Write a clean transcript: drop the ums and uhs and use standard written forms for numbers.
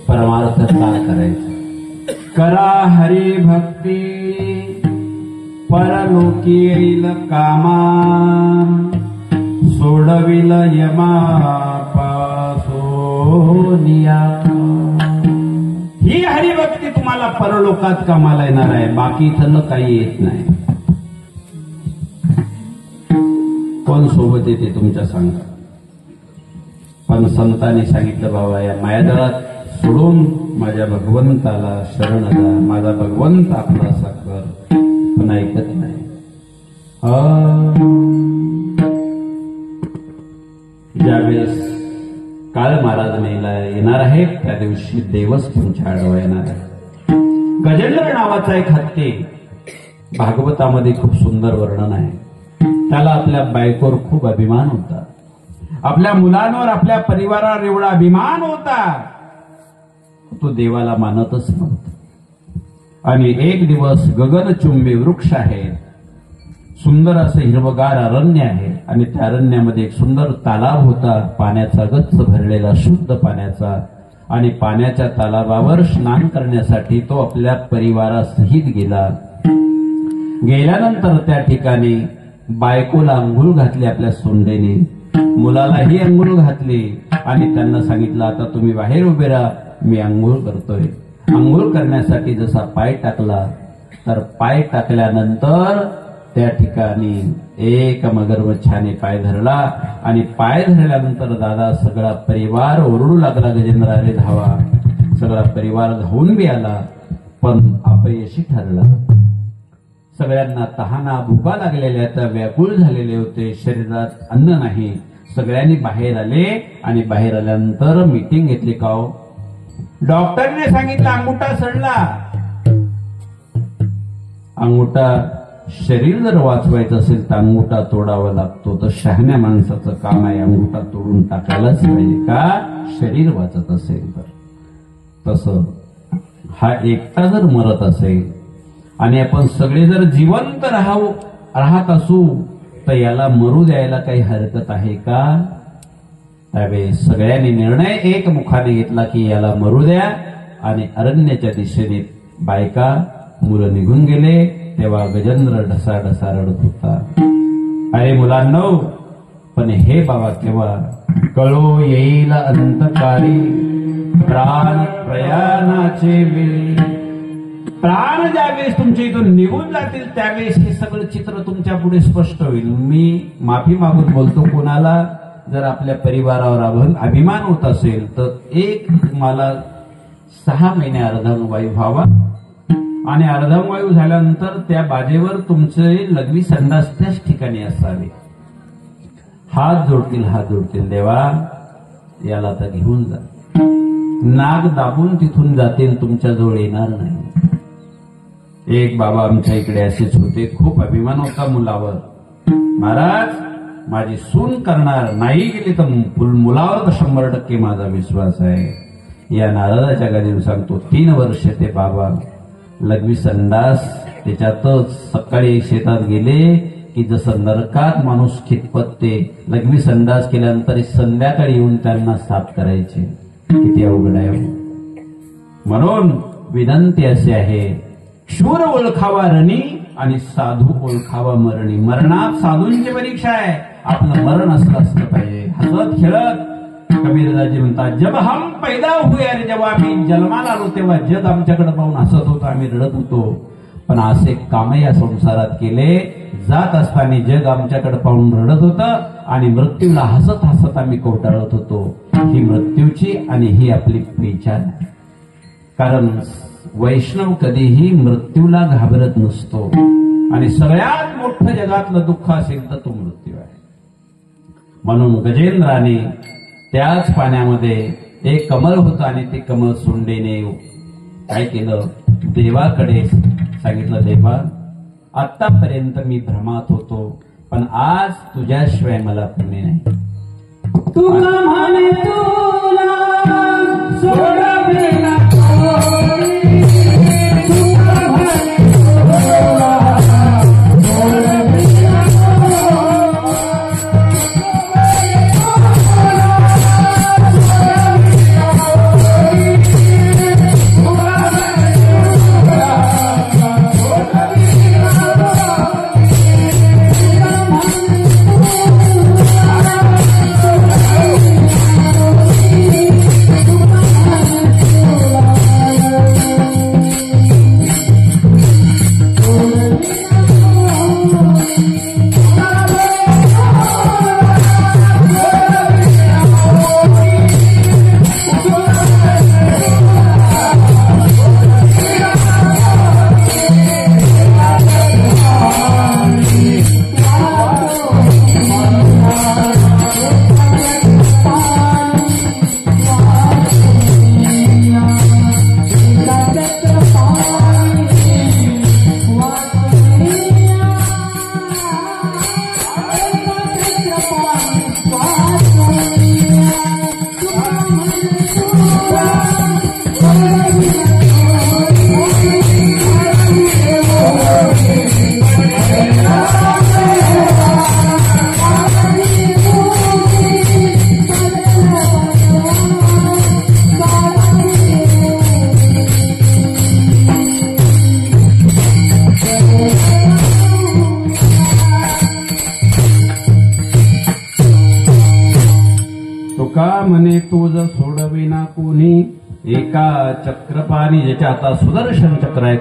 परमार्थ काय करायचा? करा हरी भक्ती परलोकी येईल कामा, सोडविल यमा पासोनिया। ही हरिभक्ती तुम्हाला परलोकात कामाला येणार आहे, बाकी इथं काही येत नाही। कोण सोबत येते तुमच्या सांगा? पण संतांनी सांगितलं, बाबा या मायाजाळात सोडून माझ्या भगवंताला शरण जा, माझा भगवंत आपला साकर, पण ऐकत नाही। ज्यावेळेस काळ महाराज मेला येणार आहे त्या दिवशी देवच तुमच्या आडवा येणार आहे। गजेंद्र नावाचा एक हत्ती भागवतामध्ये खूप सुंदर वर्णन आहे। त्याला आपल्या बायकोवर खूप अभिमान होता, आपल्या मुलांवर आपल्या परिवारावर एवढा अभिमान होता, तो देवाला मानतच नव्हता। आणि एक दिवस गगनचुंबी वृक्ष आहे, सुंदर असं हिरवगार अरण्य आहे, आणि त्या अरण्यामध्ये एक सुंदर तलाव होता, पाण्याचा गच्च भरलेला शुद्ध पाण्याचा। आणि पाण्याच्या तलावावर स्नान करण्यासाठी तो आपल्या परिवारासहित गेला। गेल्यानंतर त्या ठिकाणी बायकोला अंघोळ घातली आपल्या सोंडेने, मुलालाही अंघोळ घातली, आणि त्यांना सांगितलं, आता तुम्ही बाहेर उभे राहा, मी अंघोळ करतोय। अंघोळ करण्यासाठी जसा पाय टाकला, तर पाय टाकल्यानंतर त्या ठिकाणी एक मगरमच्छाने पाय धरला, आणि पाय धरल्यानंतर दादा सगळा परिवार ओरडू लागला, गजेंद्र अरे धावा। सगळा परिवार धावून बी आला, पण अपयशी ठरला। सगळ्यांना तहाना भुका लागलेल्या, त्या व्याकुळ झालेले होते, शरीरात अन्न नाही। सगळ्यांनी बाहेर आले, आणि बाहेर आल्यानंतर मीटिंग घेतली। का हो? डॉक्टरने सांगितलं अंगुठा सडला। अंगुठा शरीर जर वाचवायचं असेल तर अंगुठा तोडावा लागतो, तर शहाण्या माणसाचं काम आहे अंगुठा तोडून टाकायलाच पाहिजे का शरीर वाचत असेल तर। तसं हा एकटा जर मरत असेल आणि आपण सगळे जर जिवंत राहत असू, तर याला मरू द्यायला काही हरकत आहे का? त्यावेळेस सगळ्यांनी निर्णय एकमुखाने घेतला की याला मरू द्या, आणि अरण्याच्या दिशेने बायका मुलं निघून गेले। तेव्हा गजेंद्र ढसाढसा रडत होता, अरे मुलांनो, पण हे बाबा केव्हा कळो येईल अंतकारी, प्राण प्रयाणाचे वेळी। प्राण ज्यावेळेस तुमच्या इथून निघून जातील त्यावेळेस हे सगळं चित्र तुमच्या पुढे स्पष्ट होईल। मी माफी मागून बोलतो, कोणाला जर आपल्या परिवारावर अभिमान होत असेल तर एक मला 6 महिने अर्धांगवायू व्हावा, आणि अर्धांगवायू झाल्यानंतर त्या बाजेवर तुमचे लघवी संडास त्याच ठिकाणी असावे। हात जोडतील देवा याला तर घेऊन जा। नाग दाबून तिथून जातील, तुमच्या जवळ येणार नाही। एक बाबा आमच्या इकडे असेच होते, खूप अभिमान होता मुलावर। महाराज माझी सून करणार, नाही गेली तर मुलावर तर 100% माझा विश्वास आहे। या नारदाच्या गादीवर सांगतो, 3 वर्ष ते बाबा लघवी संडास त्याच्यातच सकाळी शेतात गेले की जसं नरकात माणूस खितपत्ते लघवी संडास केल्यानंतर संध्याकाळी येऊन त्यांना साफ करायचे। किती अवघड आहे। म्हणून विनंती अशी आहे, शूर ओळखावा रणी आणि साधू ओळखावा मरणी। मरणात साधूंची परीक्षा आहे, आपलं मरण असलं पाहिजे। हसत खेळत कबीरदाजी म्हणतात, जब हम पैदा हुए, आणि जेव्हा आम्ही जन्माला आलो तेव्हा जग आमच्याकडे पाहून हसत होतं, आम्ही रडत होतो। पण असे काम या संसारात केले, जात असताना जग आमच्याकडे पाहून रडत होतं, आणि मृत्यूला हसत हसत आम्ही कवटाळत होतो। ही मृत्यूची आणि ही आपली पेचान आहे। कारण वैष्णव कधीही मृत्यूला घाबरत नसतो, आणि सगळ्यात मोठं जगातलं दुःख असेल तर तो मृत्यू आहे। म्हणून गजेंद्राने त्याच पाण्यामध्ये एक कमळ होतं, आणि ते कमळ सोंडेने काय केलं, देवाकडे सांगितलं, देवा आतापर्यंत मी भ्रमात होतो, पण आज तुझ्याशिवाय मला पुण्य नाही। तुला म्हणे तुला सोडविला का म्हणे तुझ सोडविना कोणी एका चक्रपाणी, ज्याच्या हातात सुदर्शन चक्र आहे